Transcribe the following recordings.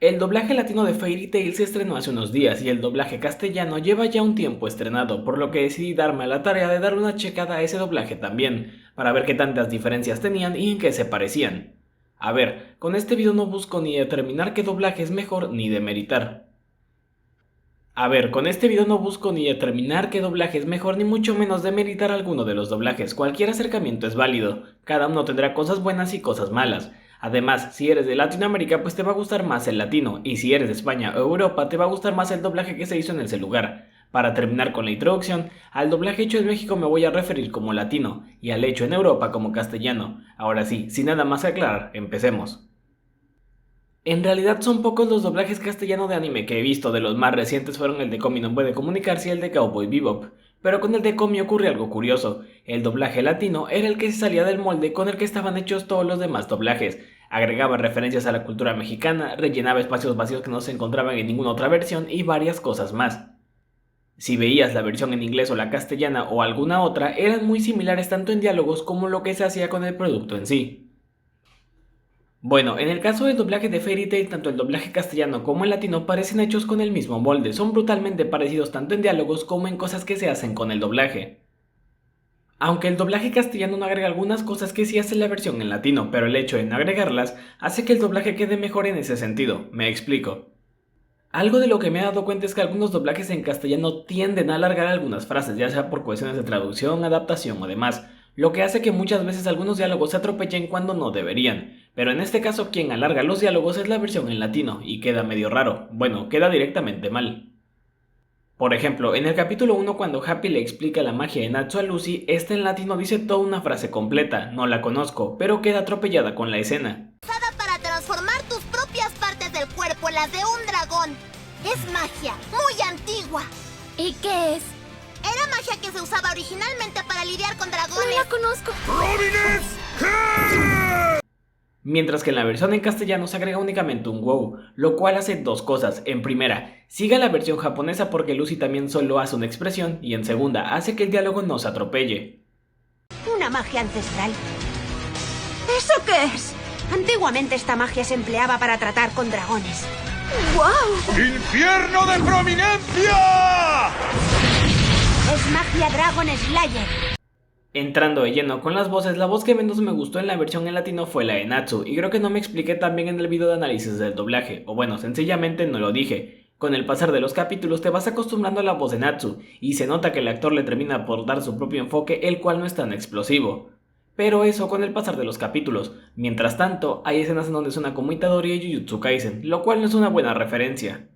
El doblaje latino de Fairy Tail se estrenó hace unos días y el doblaje castellano lleva ya un tiempo estrenado, por lo que decidí darme a la tarea de darle una checada a ese doblaje también, para ver qué tantas diferencias tenían y en qué se parecían. A ver, con este video no busco ni determinar qué doblaje es mejor ni demeritar. Con este video no busco ni determinar qué doblaje es mejor ni mucho menos demeritar alguno de los doblajes, cualquier acercamiento es válido, cada uno tendrá cosas buenas y cosas malas. Además, si eres de Latinoamérica pues te va a gustar más el latino, y si eres de España o Europa te va a gustar más el doblaje que se hizo en ese lugar. Para terminar con la introducción, al doblaje hecho en México me voy a referir como latino, y al hecho en Europa como castellano. Ahora sí, sin nada más que aclarar, empecemos. En realidad son pocos los doblajes castellano de anime que he visto, de los más recientes fueron el de Komi no puede comunicarse y el de Cowboy Bebop. Pero con el de Komi ocurre algo curioso, el doblaje latino era el que se salía del molde con el que estaban hechos todos los demás doblajes, agregaba referencias a la cultura mexicana, rellenaba espacios vacíos que no se encontraban en ninguna otra versión y varias cosas más. Si veías la versión en inglés o la castellana o alguna otra, eran muy similares tanto en diálogos como lo que se hacía con el producto en sí. Bueno, en el caso del doblaje de Fairy Tail, tanto el doblaje castellano como el latino parecen hechos con el mismo molde, son brutalmente parecidos tanto en diálogos como en cosas que se hacen con el doblaje. Aunque el doblaje castellano no agrega algunas cosas que sí hace la versión en latino, pero el hecho de no agregarlas hace que el doblaje quede mejor en ese sentido, me explico. Algo de lo que me he dado cuenta es que algunos doblajes en castellano tienden a alargar algunas frases, ya sea por cuestiones de traducción, adaptación o demás, lo que hace que muchas veces algunos diálogos se atropellen cuando no deberían, pero en este caso quien alarga los diálogos es la versión en latino, y queda medio raro, bueno, queda directamente mal. Por ejemplo, en el capítulo 1 cuando Happy le explica la magia de Natsu a Lucy, esta en latino dice toda una frase completa, no la conozco, pero queda atropellada con la escena. Para transformar tus propias partes del cuerpo en las de un dragón. Es magia, muy antigua. ¿Y qué es? Era magia que se usaba originalmente para lidiar con dragones. No la conozco. Mientras que en la versión en castellano se agrega únicamente un wow, lo cual hace dos cosas. En primera, sigue la versión japonesa porque Lucy también solo hace una expresión, y en segunda, hace que el diálogo no se atropelle. Una magia ancestral. ¿Eso qué es? Antiguamente esta magia se empleaba para tratar con dragones. ¡Wow! ¡Infierno de prominencia! Es magia Dragon Slayer. Entrando de lleno con las voces, la voz que menos me gustó en la versión en latino fue la de Natsu, y creo que no me expliqué tan bien en el video de análisis del doblaje, o bueno, sencillamente no lo dije. Con el pasar de los capítulos te vas acostumbrando a la voz de Natsu, y se nota que el actor le termina por dar su propio enfoque, el cual no es tan explosivo. Pero eso con el pasar de los capítulos. Mientras tanto, hay escenas en donde suena como Itadori y Jujutsu Kaisen, lo cual no es una buena referencia.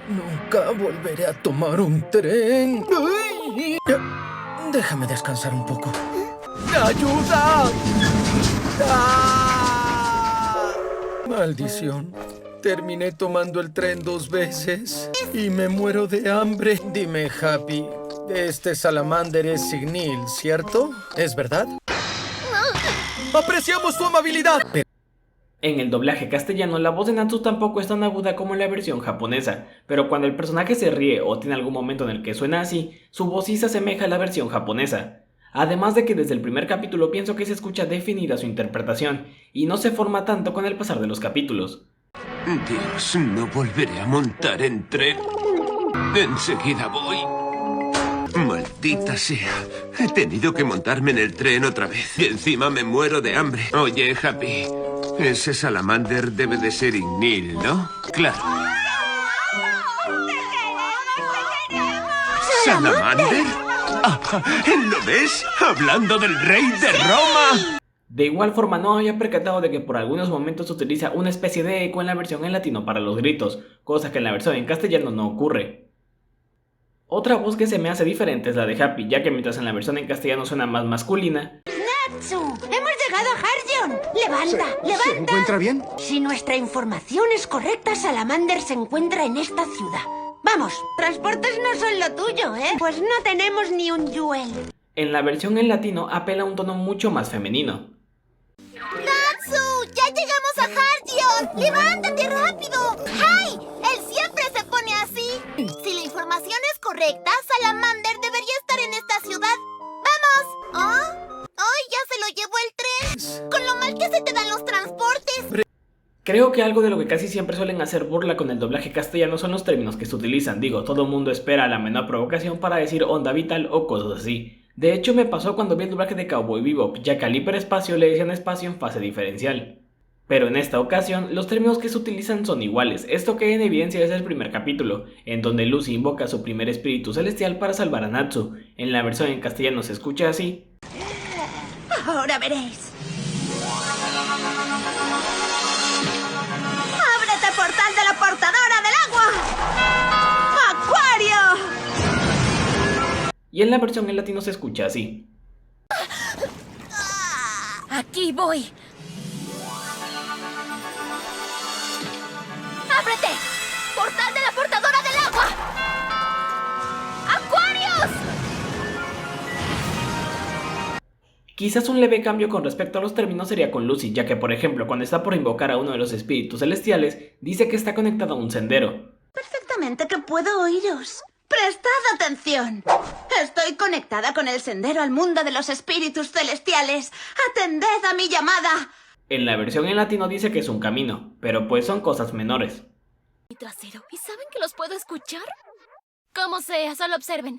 Nunca volveré a tomar un tren. ¡Ay! Déjame descansar un poco. ¡Ayuda! ¡Ah! Maldición. Terminé tomando el tren 2 veces y me muero de hambre. Dime, Happy, este salamander es Signil, ¿cierto? ¿Es verdad? ¡Apreciamos tu amabilidad! En el doblaje castellano, la voz de Natsu tampoco es tan aguda como en la versión japonesa, pero cuando el personaje se ríe o tiene algún momento en el que suena así, su voz sí se asemeja a la versión japonesa. Además de que desde el primer capítulo pienso que se escucha definida su interpretación, y no se forma tanto con el pasar de los capítulos. Dios, no volveré a montar en tren. Enseguida voy. Maldita sea. He tenido que montarme en el tren otra vez. Y encima me muero de hambre. Oye, Happy, ese salamander debe de ser Ignil, ¿no? Claro. ¿Salamander? Ah, ¿lo ves? Hablando del rey de Roma. De igual forma no había percatado de que por algunos momentos se utiliza una especie de eco en la versión en latino para los gritos, cosa que en la versión en castellano no ocurre. Otra voz que se me hace diferente es la de Happy, ya que mientras en la versión en castellano suena más masculina. ¡Natsu! ¡Hemos llegado a Hardion! ¡Levanta! ¡Levanta! ¿Se encuentra bien? Si nuestra información es correcta, Salamander se encuentra en esta ciudad. ¡Vamos! Transportes no son lo tuyo, ¿eh? Pues no tenemos ni un Jewel. En la versión en latino apela a un tono mucho más femenino. ¡Natsu! ¡Ya llegamos a Hardion! ¡Levántate rápido! ¡Ay! Él siempre se pone así. Si la información es correcta, Salamander debería estar en esta ciudad. ¡Vamos! ¿Ah? ¡Ay, ya se lo llevó el tren! Con lo mal que se te dan los transportes. Creo que algo de lo que casi siempre suelen hacer burla con el doblaje castellano son los términos que se utilizan. Digo, todo el mundo espera la menor provocación para decir onda vital o cosas así. De hecho, me pasó cuando vi el doblaje de Cowboy Bebop, ya que al hiperespacio le decían espacio en fase diferencial. Pero en esta ocasión, los términos que se utilizan son iguales. Esto queda en evidencia desde el primer capítulo, en donde Lucy invoca a su primer espíritu celestial para salvar a Natsu. En la versión en castellano se escucha así. Ahora veréis. ¡Ábrete, portal de la portadora del agua! ¡Acuario! Y en la versión en latino se escucha así. Aquí voy. ¡Ábrete! ¡Portal de la portadora del agua! ¡Acuarios! Quizás un leve cambio con respecto a los términos sería con Lucy, ya que por ejemplo cuando está por invocar a uno de los espíritus celestiales, dice que está conectado a un sendero. Perfectamente que puedo oíros. ¡Prestad atención! Estoy conectada con el sendero al mundo de los espíritus celestiales. ¡Atended a mi llamada! En la versión en latino dice que es un camino, pero pues son cosas menores. Mi trasero. ¿Y saben que los puedo escuchar? Como sea, solo observen.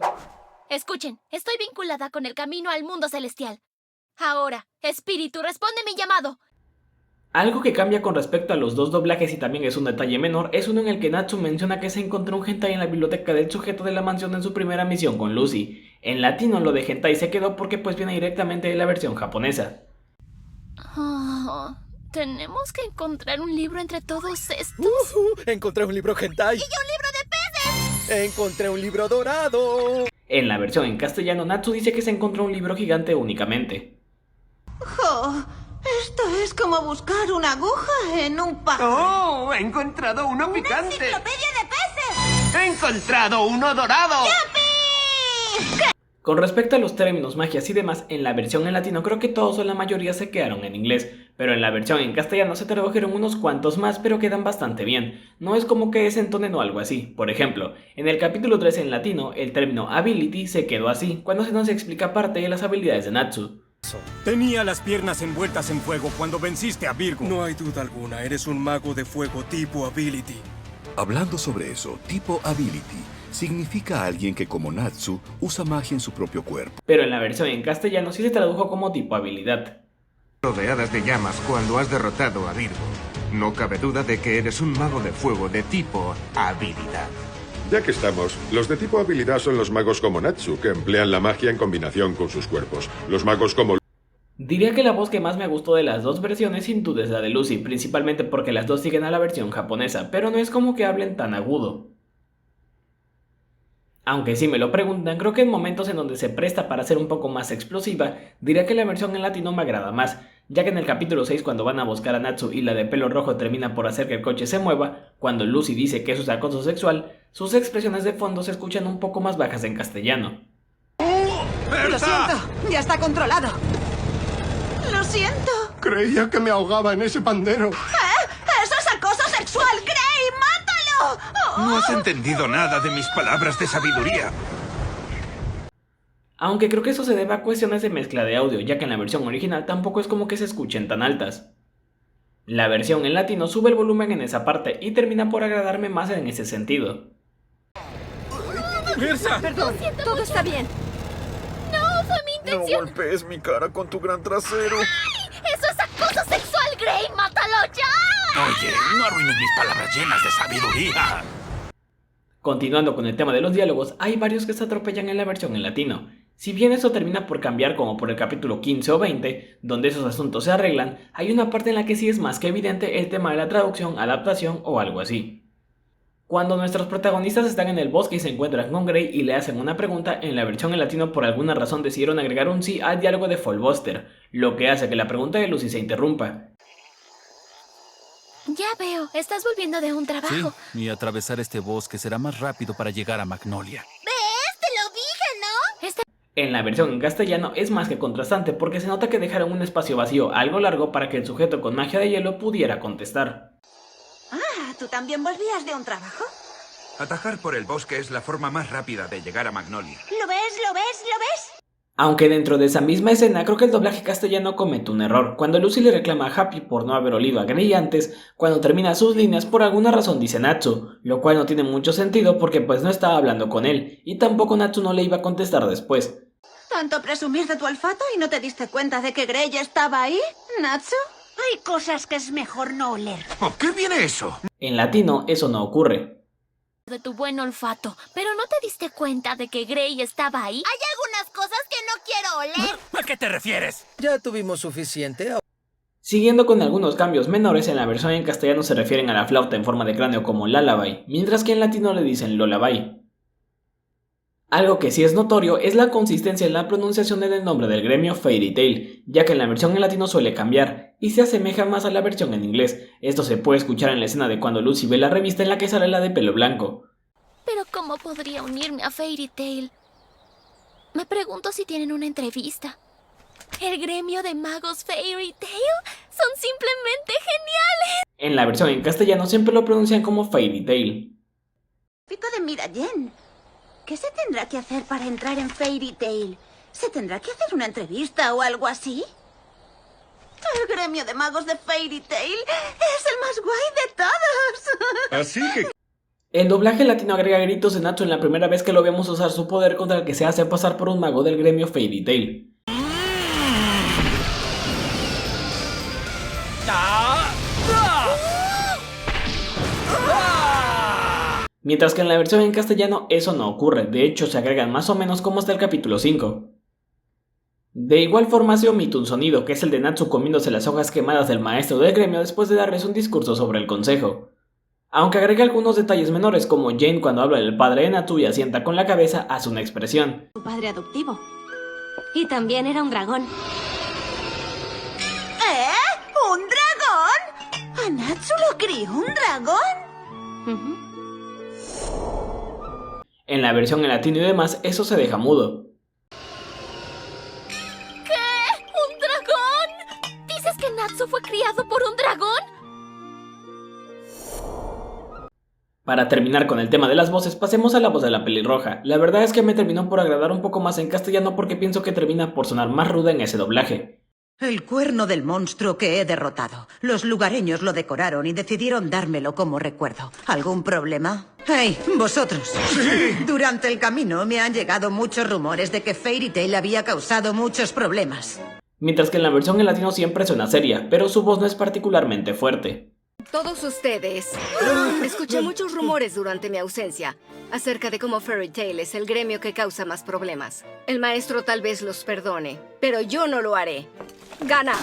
Escuchen, estoy vinculada con el camino al mundo celestial. Ahora, espíritu, responde mi llamado. Algo que cambia con respecto a los dos doblajes y también es un detalle menor, es uno en el que Natsu menciona que se encontró un hentai en la biblioteca del sujeto de la mansión en su primera misión con Lucy. En latino lo de hentai se quedó porque pues viene directamente de la versión japonesa. Oh, tenemos que encontrar un libro entre todos estos. Encontré un libro hentai. ¡Y un libro de peces! Encontré un libro dorado. En la versión en castellano, Natsu dice que se encontró un libro gigante únicamente. ¡Oh! Esto es como buscar una aguja en un pajar. ¡Oh! ¡He encontrado uno picante! ¡Enciclopedia de peces! ¡He encontrado uno dorado! Con respecto a los términos, magias y demás, en la versión en latino creo que todos o la mayoría se quedaron en inglés, pero en la versión en castellano se tradujeron unos cuantos más, pero quedan bastante bien. No es como que desentonen o algo así. Por ejemplo, en el capítulo 3 en latino, el término ability se quedó así, cuando se nos explica parte de las habilidades de Natsu. Tenía las piernas envueltas en fuego cuando venciste a Virgo. No hay duda alguna, eres un mago de fuego tipo Ability. Hablando sobre eso, tipo Ability significa alguien que como Natsu usa magia en su propio cuerpo. Pero en la versión en castellano sí se tradujo como tipo habilidad. Rodeadas de llamas cuando has derrotado a Virgo. No cabe duda de que eres un mago de fuego de tipo habilidad. Ya que estamos, los de tipo habilidad son los magos como Natsu, que emplean la magia en combinación con sus cuerpos. Los magos como... Diría que la voz que más me gustó de las dos versiones sin duda es la de Lucy, principalmente porque las dos siguen a la versión japonesa, pero no es como que hablen tan agudo. Aunque si me lo preguntan, creo que en momentos en donde se presta para ser un poco más explosiva, diría que la versión en latino me agrada más, ya que en el capítulo 6 cuando van a buscar a Natsu y la de pelo rojo termina por hacer que el coche se mueva, cuando Lucy dice que eso es acoso sexual, sus expresiones de fondo se escuchan un poco más bajas en castellano. ¡Lo siento! ¡Ya está controlado! ¡Lo siento! Creía que me ahogaba en ese pandero. ¡Eso es acoso sexual! ¡Gray, mátalo! No has entendido nada de mis palabras de sabiduría. Aunque creo que eso se debe a cuestiones de mezcla de audio, ya que en la versión original tampoco es como que se escuchen tan altas. La versión en latino sube el volumen en esa parte y termina por agradarme más en ese sentido. ¡Mirza! Perdón, todo está bien. No, fue mi No intención. golpees mi cara con tu gran trasero. ¡Eso es acoso sexual, Gray! ¡Mátalo ya! Oye, no arruines mis palabras llenas de sabiduría. Continuando con el tema de los diálogos, hay varios que se atropellan en la versión en latino. Si bien eso termina por cambiar como por el capítulo 15 o 20, donde esos asuntos se arreglan, hay una parte en la que sí es más que evidente el tema de la traducción, adaptación o algo así. Cuando nuestros protagonistas están en el bosque y se encuentran con Gray y le hacen una pregunta, en la versión en latino por alguna razón decidieron agregar un sí al diálogo de Fallbuster, lo que hace que la pregunta de Lucy se interrumpa. Ya veo, estás volviendo de un trabajo. Sí, y atravesar este bosque será más rápido para llegar a Magnolia. ¿Ves? Te lo dije, ¿no? En la versión en castellano es más que contrastante porque se nota que dejaron un espacio vacío algo largo para que el sujeto con magia de hielo pudiera contestar. Ah, ¿tú también volvías de un trabajo? Atajar por el bosque es la forma más rápida de llegar a Magnolia. ¿Lo ves? ¿Lo ves? ¿Lo ves? Aunque dentro de esa misma escena creo que el doblaje castellano comete un error, cuando Lucy le reclama a Happy por no haber olido a Gray antes, cuando termina sus líneas por alguna razón dice Natsu, lo cual no tiene mucho sentido porque pues no estaba hablando con él, y tampoco Natsu no le iba a contestar después. ¿Tanto presumir de tu olfato y no te diste cuenta de que Grey estaba ahí, Natsu? Hay cosas que es mejor no oler. ¿Por qué viene eso? En latino eso no ocurre. De tu buen olfato, pero ¿no te diste cuenta de que Grey estaba ahí? Hay algunas cosas que no quiero oler. ¿A qué te refieres? Ya tuvimos suficiente. Siguiendo con algunos cambios menores, en la versión en castellano se refieren a la flauta en forma de cráneo como lullaby, mientras que en latino le dicen lullaby. Algo que sí es notorio es la consistencia en la pronunciación en el nombre del gremio Fairy Tail, ya que en la versión en latino suele cambiar, y se asemeja más a la versión en inglés. Esto se puede escuchar en la escena de cuando Lucy ve la revista en la que sale la de pelo blanco. Pero ¿cómo podría unirme a Fairy Tail? Me pregunto si tienen una entrevista. ¿El gremio de magos Fairy Tail? ¡Son simplemente geniales! En la versión en castellano siempre lo pronuncian como Fairy Tail. Pico de Mirayen. ¿Qué se tendrá que hacer para entrar en Fairy Tail? ¿Se tendrá que hacer una entrevista o algo así? El gremio de magos de Fairy Tail es el más guay de todos. Así que... El doblaje latino agrega gritos de Natsu en la primera vez que lo vemos usar su poder contra el que se hace pasar por un mago del gremio Fairy Tail. Mientras que en la versión en castellano eso no ocurre, de hecho se agregan más o menos como hasta el capítulo 5. De igual forma se omite un sonido, que es el de Natsu comiéndose las hojas quemadas del maestro del gremio después de darles un discurso sobre el consejo. Aunque agrega algunos detalles menores, como Jane cuando habla del padre de Natsu y asienta con la cabeza hace una expresión. Su padre adoptivo. Y también era un dragón. ¿Un dragón? ¿A Natsu lo crió un dragón? En la versión en latino y demás, eso se deja mudo. ¿Qué? ¿Un dragón? ¿Dices que Natsu fue criado por un dragón? Para terminar con el tema de las voces, pasemos a la voz de la pelirroja. La verdad es que me terminó por agradar un poco más en castellano porque pienso que termina por sonar más ruda en ese doblaje. El cuerno del monstruo que he derrotado. Los lugareños lo decoraron y decidieron dármelo como recuerdo. ¿Algún problema? ¡Hey, vosotros! ¡Sí! Durante el camino me han llegado muchos rumores de que Fairy Tail había causado muchos problemas. Mientras que en la versión en latino siempre suena seria, pero su voz no es particularmente fuerte. Todos ustedes. Escuché muchos rumores durante mi ausencia acerca de cómo Fairy Tail es el gremio que causa más problemas. El maestro tal vez los perdone, pero yo no lo haré. ¡Gana!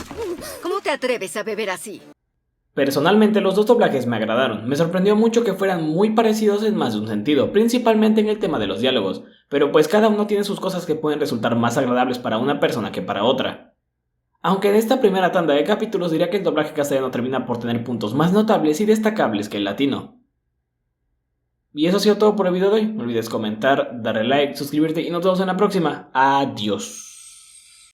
¿Cómo te atreves a beber así? Personalmente los dos doblajes me agradaron, me sorprendió mucho que fueran muy parecidos en más de un sentido, principalmente en el tema de los diálogos, pero pues cada uno tiene sus cosas que pueden resultar más agradables para una persona que para otra. Aunque en esta primera tanda de capítulos diría que el doblaje castellano termina por tener puntos más notables y destacables que el latino. Y eso ha sido todo por el video de hoy, no olvides comentar, darle like, suscribirte y nos vemos en la próxima. Adiós.